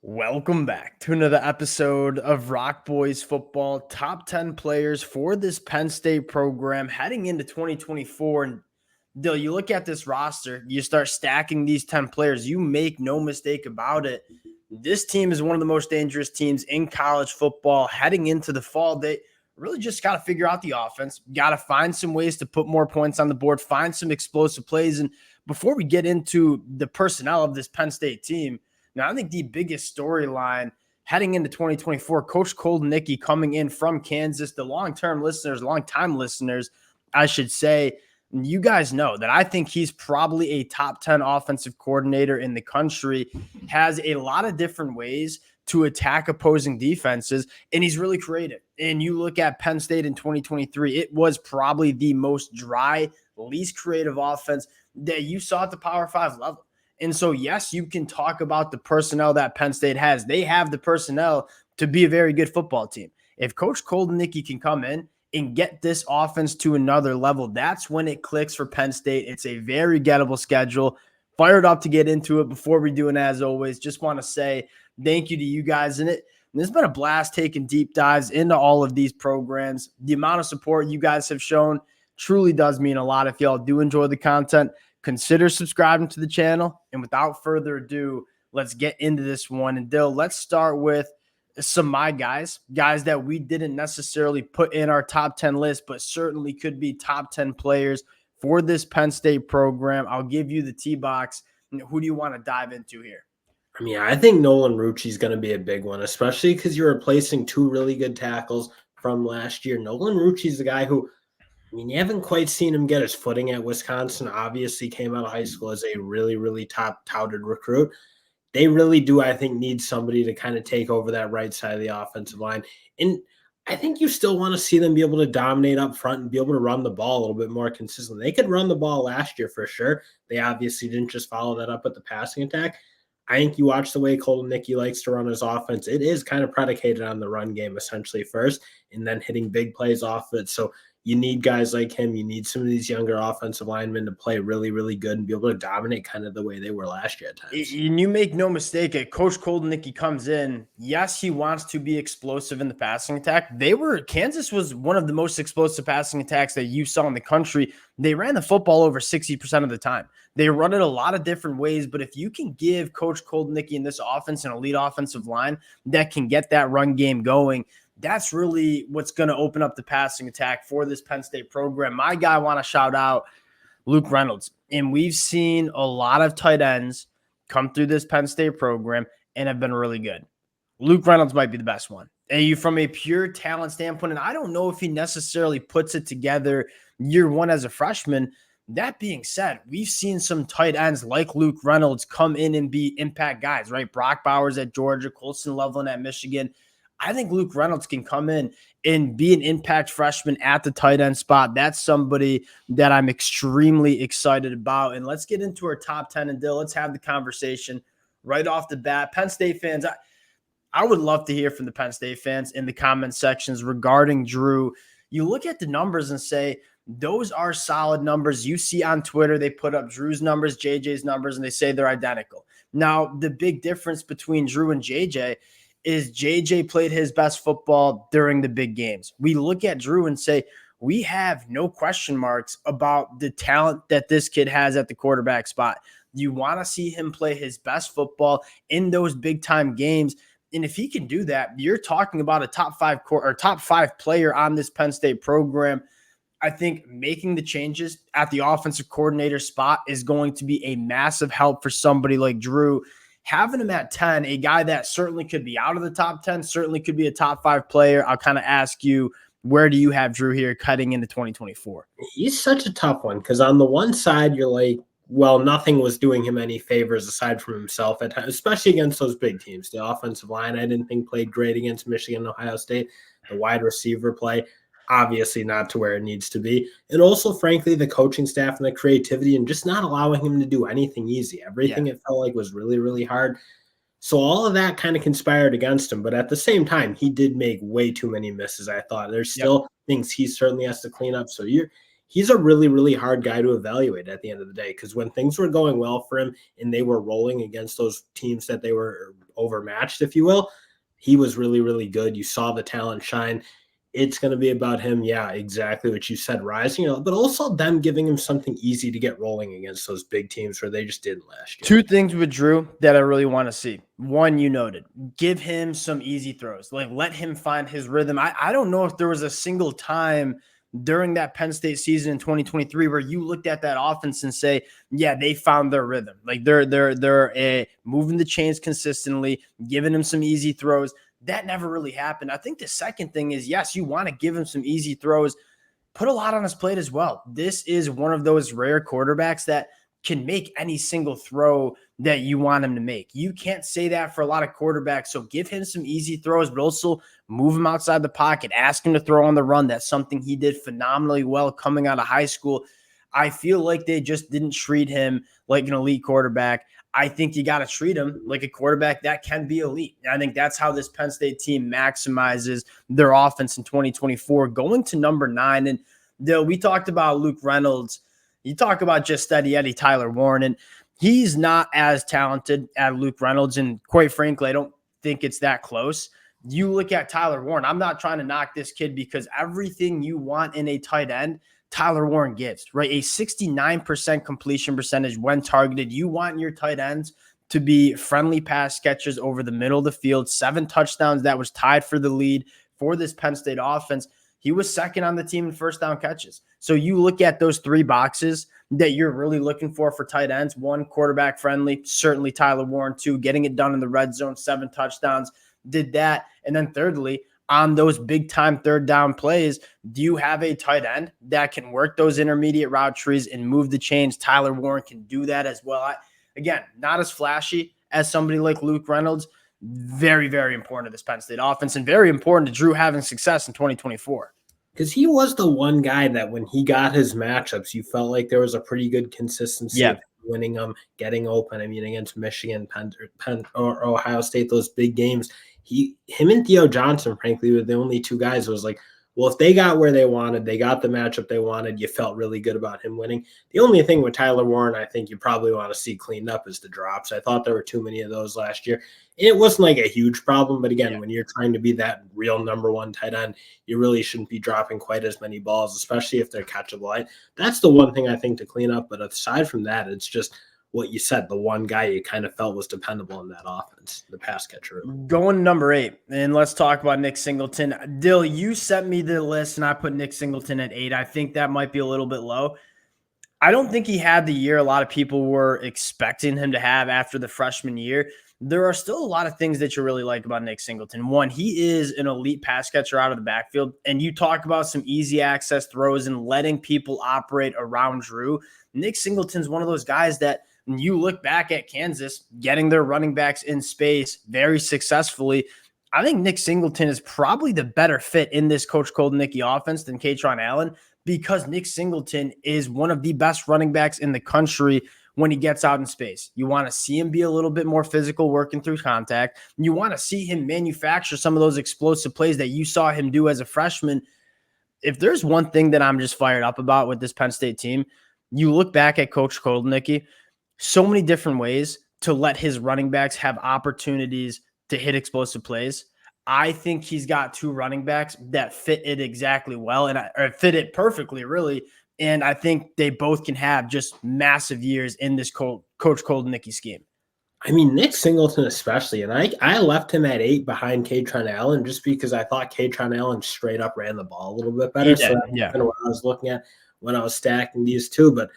Welcome back to another episode of Rock Boys Football. Top 10 players for this Penn State program heading into 2024. And Dill, you look at this roster, you start stacking these 10 players. You make no mistake about it. This team is one of the most dangerous teams in college football heading into the fall. They really just got to figure out the offense, got to find some ways to put more points on the board, find some explosive plays. And before we get into the personnel of this Penn State team, now, I think the biggest storyline heading into 2024, Coach Koldenicki coming in from Kansas, the long-time listeners, I should say, you guys know that I think he's probably a top 10 offensive coordinator in the country, has a lot of different ways to attack opposing defenses, and he's really creative. And you look at Penn State in 2023, it was probably the most dry, least creative offense that you saw at the Power 5 level. And so, yes, you can talk about the personnel that Penn State has. They have the personnel to be a very good football team. If Coach Koldenicki can come in and get this offense to another level, that's when it clicks for Penn State. It's a very gettable schedule. Fired up to get into it. Before we do, and as always, just want to say thank you to you guys in it. And it's been a blast taking deep dives into all of these programs. The amount of support you guys have shown truly does mean a lot. If y'all do enjoy the content, consider subscribing to the channel. And without further ado, let's get into this one. And Dill, let's start with some of my guys that we didn't necessarily put in our top 10 list, but certainly could be top 10 players for this Penn State program. I'll give you the T-box. Who do you want to dive into here? I think Nolan Rucci is going to be a big one, especially because you're replacing two really good tackles from last year. Nolan Rucci is the guy who, you haven't quite seen him get his footing at Wisconsin. Obviously came out of high school as a really, really top touted recruit. They really do, I think, need somebody to kind of take over that right side of the offensive line. And I think you still want to see them be able to dominate up front and be able to run the ball a little bit more consistently. They could run the ball last year for sure. They obviously didn't just follow that up with the passing attack. I think you watch the way Koldenicki likes to run his offense. It is kind of predicated on the run game essentially first and then hitting big plays off it. So you need guys like him. You need some of these younger offensive linemen to play really, really good and be able to dominate kind of the way they were last year at times. And you make no mistake, Coach Koldenicki comes in. Yes, he wants to be explosive in the passing attack. Kansas was one of the most explosive passing attacks that you saw in the country. They ran the football over 60% of the time. They run it a lot of different ways, but if you can give Coach Koldenicki in this offense an elite offensive line that can get that run game going, that's really what's going to open up the passing attack for this Penn State program. My guy, I want to shout out Luke Reynolds. And we've seen a lot of tight ends come through this Penn State program and have been really good. Luke Reynolds might be the best one. And from a pure talent standpoint, and I don't know if he necessarily puts it together year one as a freshman. That being said, we've seen some tight ends like Luke Reynolds come in and be impact guys, right? Brock Bowers at Georgia, Colson Loveland at Michigan. I think Luke Reynolds can come in and be an impact freshman at the tight end spot. That's somebody that I'm extremely excited about. And let's get into our top 10. And Dill, let's have the conversation right off the bat. Penn State fans, I would love to hear from the Penn State fans in the comment sections regarding Drew. You look at the numbers and say, those are solid numbers. You see on Twitter, they put up Drew's numbers, JJ's numbers, and they say they're identical. Now, the big difference between Drew and JJ is JJ played his best football during the big games. We look at Drew and say, we have no question marks about the talent that this kid has at the quarterback spot. You want to see him play his best football in those big time games. And if he can do that, you're talking about a top five player on this Penn State program. I think making the changes at the offensive coordinator spot is going to be a massive help for somebody like Drew. Having him at 10, a guy that certainly could be out of the top 10, certainly could be a top 5 player. I'll kind of ask you, where do you have Drew here cutting into 2024? He's such a tough one because on the one side, you're like, well, nothing was doing him any favors aside from himself at times, especially against those big teams. The offensive line, I didn't think played great against Michigan and Ohio State. The wide receiver play, obviously not to where it needs to be. And also, frankly, the coaching staff and the creativity and just not allowing him to do anything easy. Everything it felt like was really, really hard. So all of that kind of conspired against him. But at the same time, he did make way too many misses, I thought. There's still things he certainly has to clean up. So he's a really, really hard guy to evaluate at the end of the day, because when things were going well for him and they were rolling against those teams that they were overmatched, if you will. He was really, really good. You saw the talent shine. It's going to be about him. Yeah, exactly what you said, rising, but also them giving him something easy to get rolling against those big teams where they just didn't last year. Two things with Drew that I really want to see. One, you noted, give him some easy throws. Like, let him find his rhythm. I don't know if there was a single time during that Penn State season in 2023 where you looked at that offense and say, yeah, they found their rhythm. Like, they're moving the chains consistently, giving him some easy throws. That never really happened. I think the second thing is, yes, you want to give him some easy throws, put a lot on his plate as well. This is one of those rare quarterbacks that can make any single throw that you want him to make. You can't say that for a lot of quarterbacks. So give him some easy throws, but also move him outside the pocket. Ask him to throw on the run. That's something he did phenomenally well coming out of high school. I feel like they just didn't treat him like an elite quarterback. I think you got to treat him like a quarterback that can be elite. And I think that's how this Penn State team maximizes their offense in 2024, going to number 9. And we talked about Luke Reynolds. You talk about just steady Eddie Tyler Warren, and he's not as talented as Luke Reynolds. And quite frankly, I don't think it's that close. You look at Tyler Warren. I'm not trying to knock this kid because everything you want in a tight end, Tyler Warren gives, right? A 69% completion percentage when targeted. You want your tight ends to be friendly pass catchers over the middle of the field. 7 touchdowns. That was tied for the lead for this Penn State offense. He was second on the team in first down catches. So you look at those 3 boxes that you're really looking for tight ends. 1, quarterback friendly, certainly Tyler Warren. 2, getting it done in the red zone, 7 touchdowns, did that. And then thirdly, on those big time third down plays, do you have a tight end that can work those intermediate route trees and move the chains? Tyler Warren can do that as well. Again, not as flashy as somebody like Luke Reynolds. Very, very important to this Penn State offense and very important to Drew having success in 2024. Because he was the one guy that when he got his matchups, you felt like there was a pretty good consistency of winning them, getting open. I mean, against Michigan, Penn or Ohio State, those big games. Him and Theo Johnson, frankly, were the only 2 guys who was like, well, if they got where they wanted, they got the matchup they wanted, you felt really good about him winning. The only thing with Tyler Warren, I think you probably want to see cleaned up is the drops. I thought there were too many of those last year. And it wasn't like a huge problem, but again, when you're trying to be that real number 1 tight end, you really shouldn't be dropping quite as many balls, especially if they're catchable. That's the one thing I think to clean up. But aside from that, it's just what you said, the one guy you kind of felt was dependable in that offense, the pass catcher. Going number 8, and let's talk about Nick Singleton. Dill, you sent me the list, and I put Nick Singleton at 8. I think that might be a little bit low. I don't think he had the year a lot of people were expecting him to have after the freshman year. There are still a lot of things that you really like about Nick Singleton. One, he is an elite pass catcher out of the backfield, and you talk about some easy access throws and letting people operate around Drew. Nick Singleton's one of those guys that when you look back at Kansas getting their running backs in space very successfully, I think Nick Singleton is probably the better fit in this Coach Koldnicki offense than Kaytron Allen because Nick Singleton is one of the best running backs in the country when he gets out in space. You want to see him be a little bit more physical working through contact. You want to see him manufacture some of those explosive plays that you saw him do as a freshman. If there's one thing that I'm just fired up about with this Penn State team, you look back at Coach Koldnicki, so many different ways to let his running backs have opportunities to hit explosive plays. I think he's got 2 running backs that fit it exactly well or fit it perfectly, really. And I think they both can have just massive years in this Coach Koldnicki scheme. I mean, Nick Singleton especially, and I left him at 8 behind Kaytron Allen just because I thought Kaytron Allen straight up ran the ball a little bit better. So that's kind of what I was looking at when I was stacking these 2. But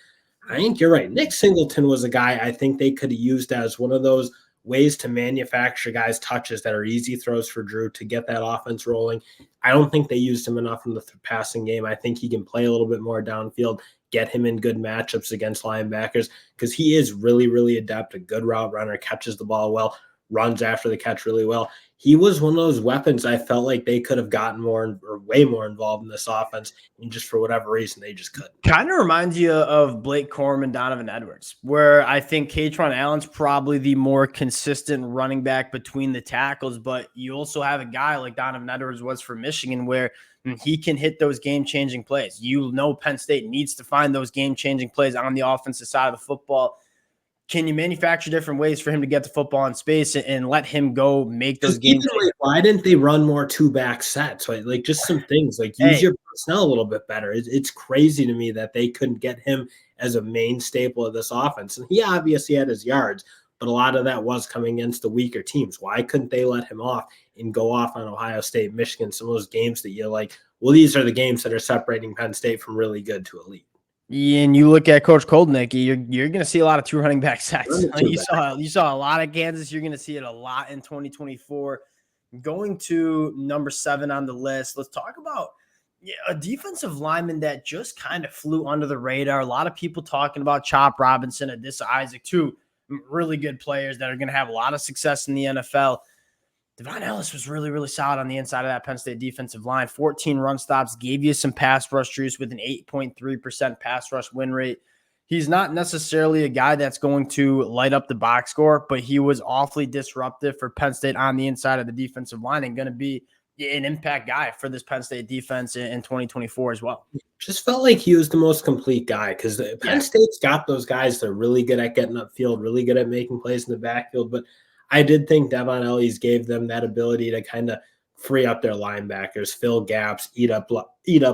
I think you're right. Nick Singleton was a guy I think they could have used as one of those ways to manufacture guys' touches that are easy throws for Drew to get that offense rolling. I don't think they used him enough in the passing game. I think he can play a little bit more downfield, get him in good matchups against linebackers because he is really, really adept, a good route runner, catches the ball well, runs after the catch really well. He was one of those weapons I felt like they could have gotten more or way more involved in this offense, and just for whatever reason, they just couldn't. Kind of reminds you of Blake Corum and Donovan Edwards, where I think Kaytron Allen's probably the more consistent running back between the tackles, but you also have a guy like Donovan Edwards was for Michigan where he can hit those game-changing plays. You know Penn State needs to find those game-changing plays on the offensive side of the football. can you manufacture different ways for him to get the football in space and let him go make those game even like, why didn't they run more two-back sets? Like just some things like use your personnel a little bit better. It's crazy to me that they couldn't get him as a main staple of this offense. And he obviously had his yards, but a lot of that was coming against the weaker teams. Why couldn't they let him off and go off on Ohio State, Michigan, some of those games that you're like, well, these are the games that are separating Penn State from really good to elite. And you look at Coach Koldnicki, you're going to see a lot of two running back sets. You saw a lot of Kansas. You're going to see it a lot in 2024. Going to number 7 on the list, let's talk about a defensive lineman that just kind of flew under the radar. A lot of people talking about Chop Robinson, Adissa Isaac, two really good players that are going to have a lot of success in the NFL. Devon Ellis was really, really solid on the inside of that Penn State defensive line. 14 run stops, gave you some pass rush juice with an 8.3% pass rush win rate. He's not necessarily a guy that's going to light up the box score, but he was awfully disruptive for Penn State on the inside of the defensive line and going to be an impact guy for this Penn State defense in 2024 as well. Just felt like he was the most complete guy because Penn State's got those guys that are really good at getting upfield, really good at making plays in the backfield, but I did think Devon Ellis gave them that ability to kind of free up their linebackers, fill gaps, eat up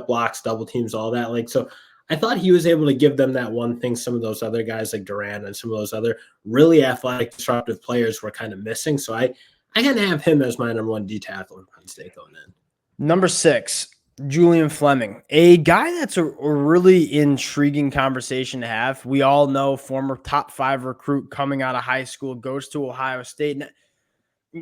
blocks, double teams, all that. Like, so I thought he was able to give them that one thing some of those other guys like Durant and some of those other really athletic, disruptive players were kind of missing. So I can have him as my number 1 D tackle in Penn State going in. Number 6, Julian Fleming, a guy that's a really intriguing conversation to have. We all know former top 5 recruit coming out of high school, goes to Ohio State.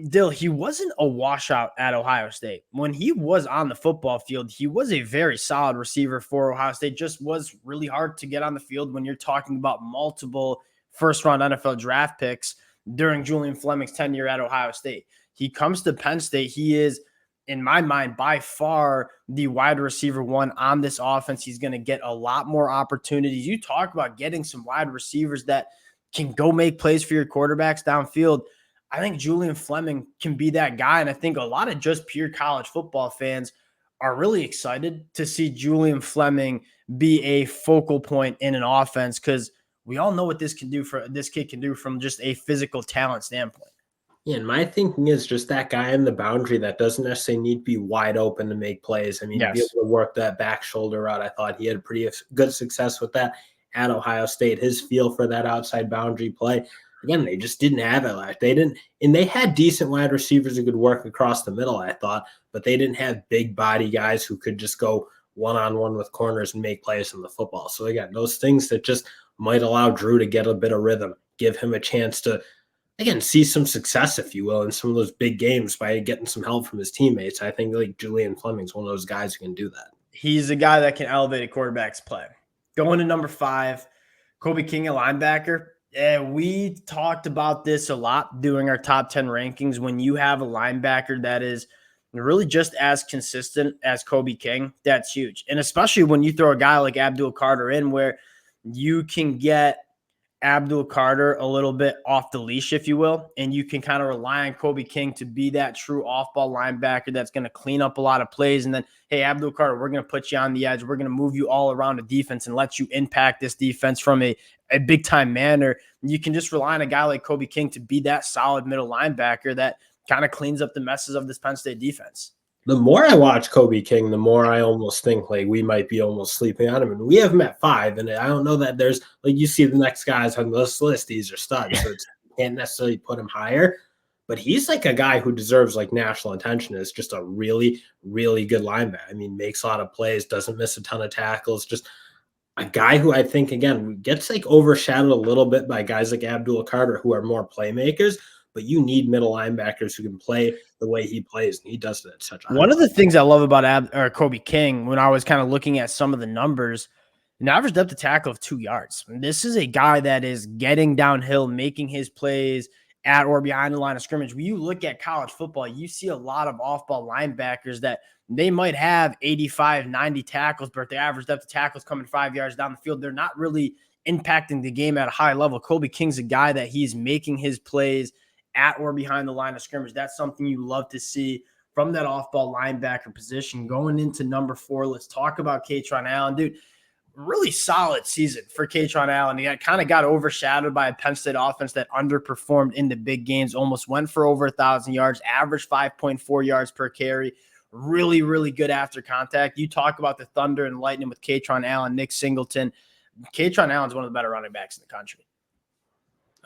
Dill, he wasn't a washout at Ohio State. When he was on the football field, he was a very solid receiver for Ohio State. Just was really hard to get on the field when you're talking about multiple first-round NFL draft picks during Julian Fleming's tenure at Ohio State. He comes to Penn State. He is, in my mind, by far the wide receiver 1 on this offense. He's going to get a lot more opportunities. You talk about getting some wide receivers that can go make plays for your quarterbacks downfield. I think Julian Fleming can be that guy. And I think a lot of just pure college football fans are really excited to see Julian Fleming be a focal point in an offense because we all know what this kid can do from just a physical talent standpoint. Yeah, and my thinking is just that guy in the boundary that doesn't necessarily need to be wide open to make plays. I mean, to be able to work that back shoulder route, I thought he had pretty good success with that at Ohio State. His feel for that outside boundary play, again, they just didn't have it. They had decent wide receivers who could work across the middle, I thought, but they didn't have big body guys who could just go one-on-one with corners and make plays on the football. So again, those things that just might allow Drew to get a bit of rhythm, give him a chance to, again, see some success, if you will, in some of those big games by getting some help from his teammates. I think like Julian Fleming's one of those guys who can do that. He's a guy that can elevate a quarterback's play. Going to number 5, Kobe King, a linebacker. We talked about this a lot doing our top 10 rankings. When you have a linebacker that is really just as consistent as Kobe King, that's huge. And especially when you throw a guy like Abdul Carter in where you can get Abdul Carter a little bit off the leash, if you will, and you can kind of rely on Kobe King to be that true off-ball linebacker that's going to clean up a lot of plays. And then, hey, Abdul Carter, we're going to put you on the edge. We're going to move you all around the defense and let you impact this defense from a big-time manner. You can just rely on a guy like Kobe King to be that solid middle linebacker that kind of cleans up the messes of this Penn State defense. The more I watch Kobe King, the more I almost think like we might be almost sleeping on him. And we have him at 5. And I don't know that there's like you see the next guys on this list, these are studs. So you can't necessarily put him higher. But he's like a guy who deserves like national attention. Is just a really, really good linebacker. I mean, makes a lot of plays, doesn't miss a ton of tackles. Just a guy who I think, again, gets like overshadowed a little bit by guys like Abdul Carter who are more playmakers. But you need middle linebackers who can play the way he plays, and he does it at such a high level. One of the things I love about Kobe King, when I was kind of looking at some of the numbers, an average depth of tackle of 2 yards. This is a guy that is getting downhill, making his plays at or behind the line of scrimmage. When you look at college football, you see a lot of off-ball linebackers that they might have 85, 90 tackles, but the average depth of tackles coming 5 yards down the field. They're not really impacting the game at a high level. Kobe King's a guy that he's making his plays at or behind the line of scrimmage. That's something you love to see from that off-ball linebacker position. Going into number 4, let's talk about Kaytron Allen. Dude, really solid season for Kaytron Allen. He kind of got overshadowed by a Penn State offense that underperformed in the big games, almost went for over 1,000 yards, averaged 5.4 yards per carry. Really, really good after contact. You talk about the thunder and lightning with Kaytron Allen, Nick Singleton. Kaytron Allen's one of the better running backs in the country.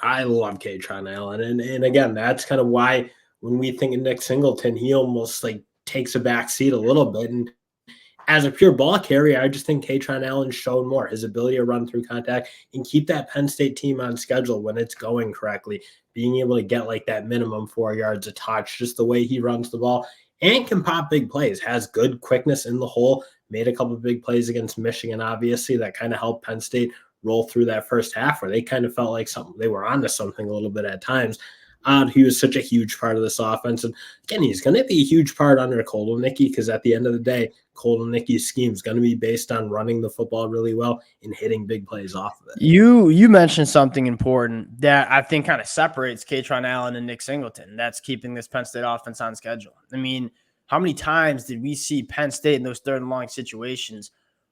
I love Kaytron Allen. And again, that's kind of why when we think of Nick Singleton, he almost like takes a back seat a little bit. And as a pure ball carrier, I just think Kaytron Allen showed more. His ability to run through contact and keep that Penn State team on schedule when it's going correctly, being able to get like that minimum 4 yards a touch, just the way he runs the ball and can pop big plays, has good quickness in the hole, made a couple of big plays against Michigan, obviously, that kind of helped Penn State roll through that first half where they kind of felt like they were onto something a little bit at times. He was such a huge part of this offense. And again, he's going to be a huge part under Koldenicki because at the end of the day, Koldenicki's scheme is going to be based on running the football really well and hitting big plays off of it. You mentioned something important that I think kind of separates Kaytron Allen and Nick Singleton. That's keeping this Penn State offense on schedule. I mean, how many times did we see Penn State in those third and long situations?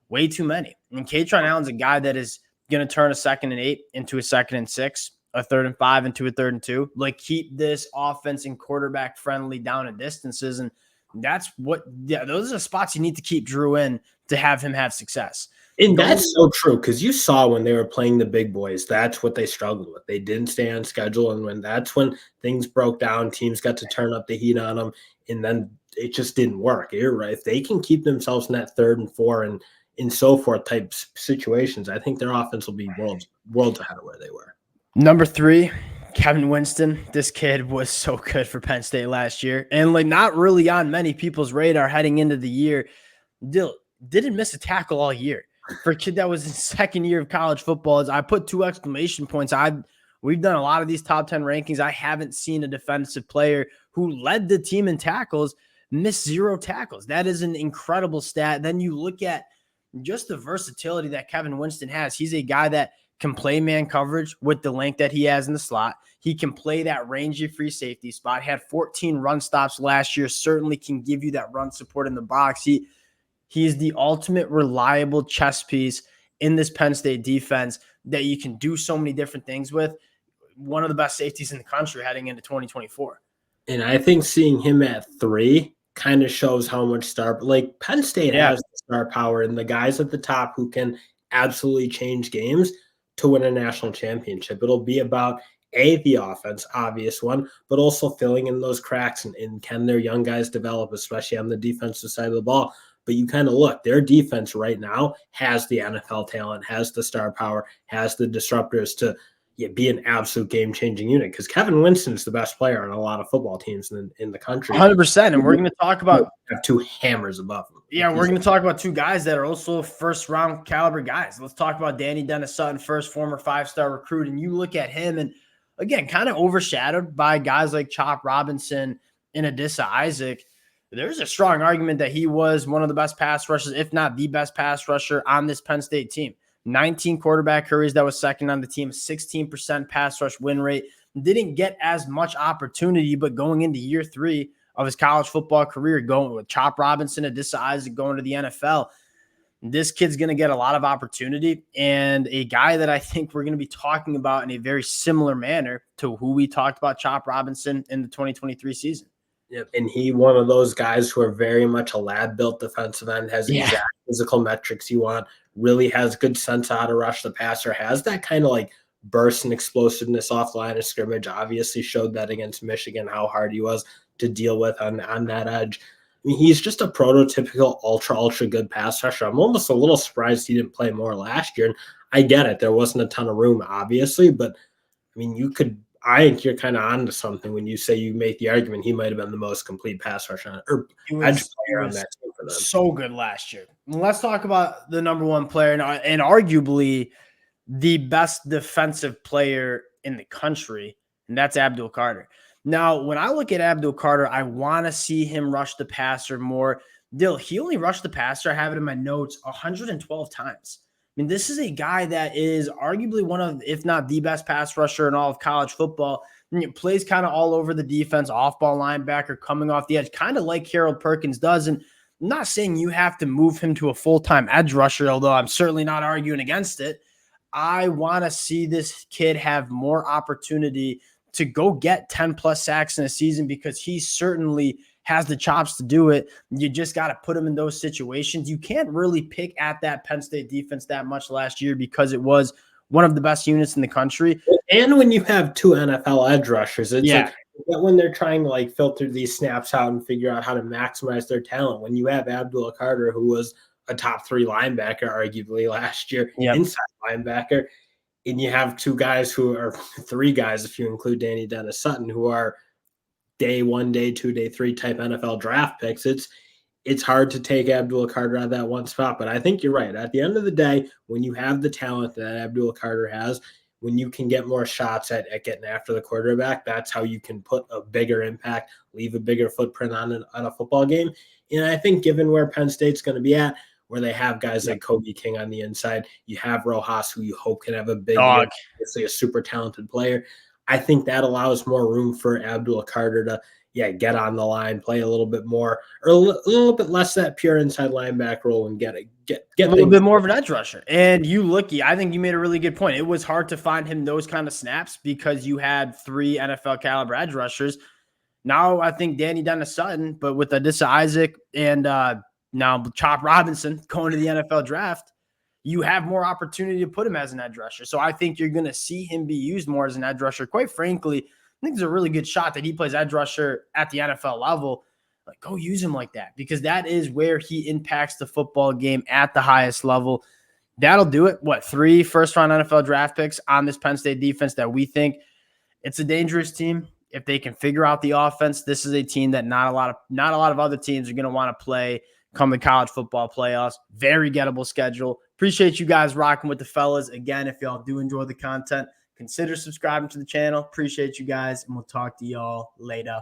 Way too many. And Kaytron Allen's a guy that is going to turn a 2nd and 8 into a 2nd and 6, a 3rd and 5 into a 3rd and 2. Like, keep this offense and quarterback friendly down in distances. And that's those are the spots you need to keep Drew in to have him have success. And that's so true because you saw when they were playing the big boys, that's what they struggled with. They didn't stay on schedule. And that's when things broke down, teams got to turn up the heat on them. And then it just didn't work. You're right. If they can keep themselves in that 3rd and 4 and so forth type situations, I think their offense will be worlds ahead of where they were. Number 3, Kevin Winston. This kid was so good for Penn State last year. And like not really on many people's radar heading into the year. Didn't miss a tackle all year. For a kid that was in 2nd year of college football, I put 2 exclamation points. We've done a lot of these top 10 rankings. I haven't seen a defensive player who led the team in tackles miss 0 tackles. That is an incredible stat. Then you look at just the versatility that Kevin Winston has. He's a guy that can play man coverage with the length that he has in the slot. He can play that rangy free safety spot. Had 14 run stops last year. Certainly can give you that run support in the box. He is the ultimate reliable chess piece in this Penn State defense that you can do so many different things with. One of the best safeties in the country heading into 2024. And I think seeing him at 3 kind of shows how much like Penn State has the star power and the guys at the top who can absolutely change games to win a national championship. It'll be about the offense, obvious one, but also filling in those cracks and can their young guys develop, especially on the defensive side of the ball. But you kind of look, their defense right now has the NFL talent, has the star power, has the disruptors to be an absolute game-changing unit because Kevin Winston is the best player on a lot of football teams in the country. 100%. And we're going to talk about have 2 hammers above him. Yeah, we're going to talk about 2 guys that are also first-round caliber guys. Let's talk about Danny Dennis-Sutton, former 5-star recruit. And you look at him and, again, kind of overshadowed by guys like Chop Robinson and Adisa Isaac. There's a strong argument that he was one of the best pass rushers, if not the best pass rusher on this Penn State team. 19 quarterback hurries, that was 2nd on the team, 16% pass rush win rate. Didn't get as much opportunity, but going into year 3 of his college football career, going with Chop Robinson, Adisa Isaac going to the NFL, this kid's going to get a lot of opportunity, and a guy that I think we're going to be talking about in a very similar manner to who we talked about Chop Robinson in the 2023 season. Yep. And he one of those guys who are very much a lab-built defensive end, has exact physical metrics you want, really has good sense of how to rush the passer, has that kind of like burst and explosiveness off the line of scrimmage, obviously showed that against Michigan, how hard he was to deal with on that edge. I mean, he's just a prototypical ultra good pass rusher. I'm almost a little surprised he didn't play more last year. And I get it. There wasn't a ton of room, obviously, but I mean, I think you're kind of onto something when you say you make the argument he might have been the most complete pass rusher or edge player on that team for them. So good last year. Let's talk about the number 1 player and arguably the best defensive player in the country, and that's Abdul Carter. Now, when I look at Abdul Carter, I want to see him rush the passer more. He only rushed the passer, I have it in my notes, 112 times. I mean, this is a guy that is arguably one of, if not the best pass rusher in all of college football. And it plays kind of all over the defense, off-ball linebacker, coming off the edge, kind of like Harold Perkins does. And I'm not saying you have to move him to a full-time edge rusher, although I'm certainly not arguing against it. I want to see this kid have more opportunity to go get 10 plus sacks in a season because he certainly has the chops to do it. You just got to put him in those situations. You can't really pick at that Penn State defense that much last year because it was one of the best units in the country. And when you have two NFL edge rushers, it's Yeah. like when they're trying to like filter these snaps out and figure out how to maximize their talent. When you have Abdul Carter, who was a top 3 linebacker, arguably last year, inside linebacker, and you have 2 guys who are 3 guys, if you include Danny Dennis Sutton, who are day 1, day 2, day 3 type NFL draft picks. It's hard to take Abdul Carter out of that one spot, but I think you're right. At the end of the day, when you have the talent that Abdul Carter has, when you can get more shots at getting after the quarterback, that's how you can put a bigger impact, leave a bigger footprint on a football game. And I think given where Penn State's going to be at, where they have guys like Kobe King on the inside, you have Rojas, who you hope can have a big year, obviously a super talented player. I think that allows more room for Abdul Carter to get on the line, play a little bit more, or a little bit less that pure inside linebacker role, and get a little bit more of an edge rusher. And I think you made a really good point. It was hard to find him those kind of snaps because you had 3 NFL caliber edge rushers. Now I think Danny Dennis Sutton, but with Adissa Isaac and now Chop Robinson going to the NFL draft, you have more opportunity to put him as an edge rusher. So I think you're going to see him be used more as an edge rusher. Quite frankly, I think there's a really good shot that he plays edge rusher at the NFL level. Like, go use him like that because that is where he impacts the football game at the highest level. That'll do it. 3 first-round NFL draft picks on this Penn State defense that we think it's a dangerous team. If they can figure out the offense, this is a team that not a lot of other teams are going to want to play come the college football playoffs. Very gettable schedule. Appreciate you guys rocking with the fellas. Again, if y'all do enjoy the content, consider subscribing to the channel. Appreciate you guys, and we'll talk to y'all later.